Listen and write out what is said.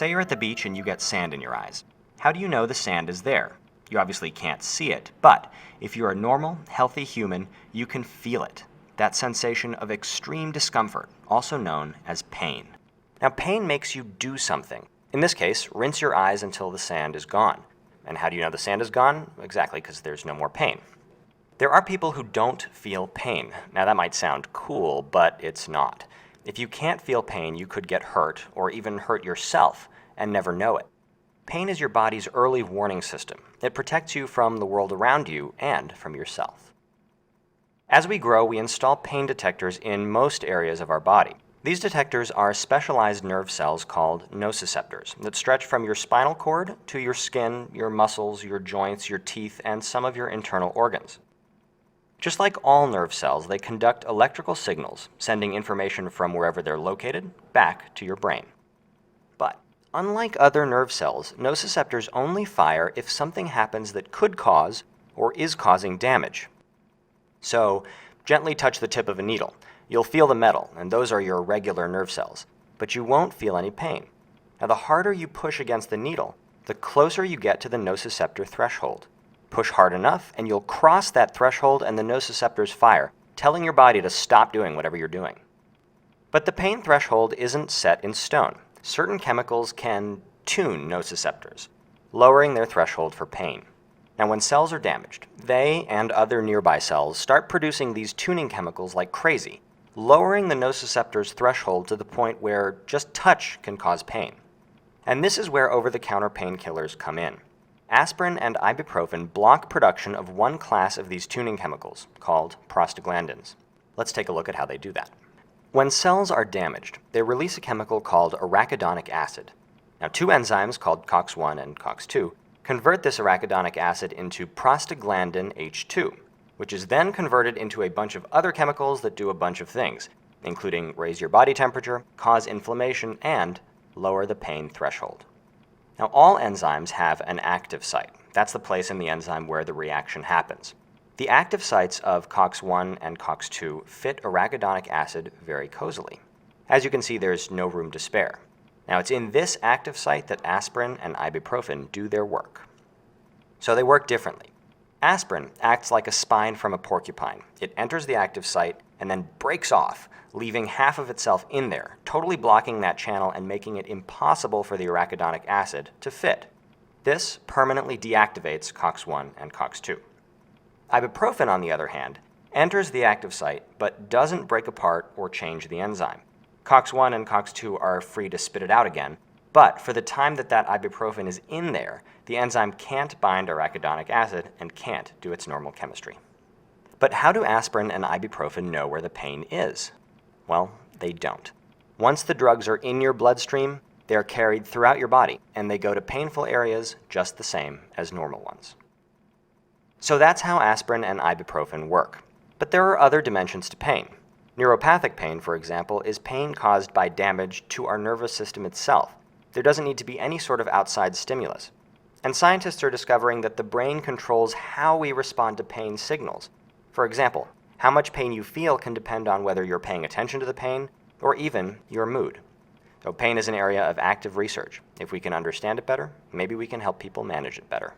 Say you're at the beach and you get sand in your eyes. How do you know the sand is there? You obviously can't see it, but if you're a normal, healthy human, you can feel it. That sensation of extreme discomfort, also known as pain. Now, pain makes you do something. In this case, rinse your eyes until the sand is gone. And how do you know the sand is gone? Exactly, because there's no more pain. There are people who don't feel pain. Now, that might sound cool, but it's not. If you can't feel pain, you could get hurt, or even hurt yourself, and never know it. Pain is your body's early warning system. It protects you from the world around you and from yourself. As we grow, we install pain detectors in most areas of our body. These detectors are specialized nerve cells called nociceptors that stretch from your spinal cord to your skin, your muscles, your joints, your teeth, and some of your internal organs. Just like all nerve cells, they conduct electrical signals, sending information from wherever they're located back to your brain. But unlike other nerve cells, nociceptors only fire if something happens that could cause or is causing damage. So, gently touch the tip of a needle. You'll feel the metal, and those are your regular nerve cells, but you won't feel any pain. Now, the harder you push against the needle, the closer you get to the nociceptor threshold. Push hard enough, and you'll cross that threshold and the nociceptors fire, telling your body to stop doing whatever you're doing. But the pain threshold isn't set in stone. Certain chemicals can tune nociceptors, lowering their threshold for pain. Now, when cells are damaged, they and other nearby cells start producing these tuning chemicals like crazy, lowering the nociceptor's threshold to the point where just touch can cause pain. And this is where over-the-counter painkillers come in. Aspirin and ibuprofen block production of one class of these tuning chemicals, called prostaglandins. Let's take a look at how they do that. When cells are damaged, they release a chemical called arachidonic acid. Now, two enzymes called COX-1 and COX-2 convert this arachidonic acid into prostaglandin H2, which is then converted into a bunch of other chemicals that do a bunch of things, including raise your body temperature, cause inflammation, and lower the pain threshold. Now, all enzymes have an active site. That's the place in the enzyme where the reaction happens. The active sites of COX-1 and COX-2 fit arachidonic acid very cozily. As you can see, there's no room to spare. Now, it's in this active site that aspirin and ibuprofen do their work. So they work differently. Aspirin acts like a spine from a porcupine. It enters the active site and then breaks off, leaving half of itself in there, totally blocking that channel and making it impossible for the arachidonic acid to fit. This permanently deactivates COX-1 and COX-2. Ibuprofen, on the other hand, enters the active site but doesn't break apart or change the enzyme. COX-1 and COX-2 are free to spit it out again, but for the time that ibuprofen is in there, the enzyme can't bind arachidonic acid and can't do its normal chemistry. But how do aspirin and ibuprofen know where the pain is? Well, they don't. Once the drugs are in your bloodstream, they are carried throughout your body, and they go to painful areas just the same as normal ones. So that's how aspirin and ibuprofen work. But there are other dimensions to pain. Neuropathic pain, for example, is pain caused by damage to our nervous system itself. There doesn't need to be any sort of outside stimulus. And scientists are discovering that the brain controls how we respond to pain signals. For example, how much pain you feel can depend on whether you're paying attention to the pain or even your mood. So pain is an area of active research. If we can understand it better, maybe we can help people manage it better.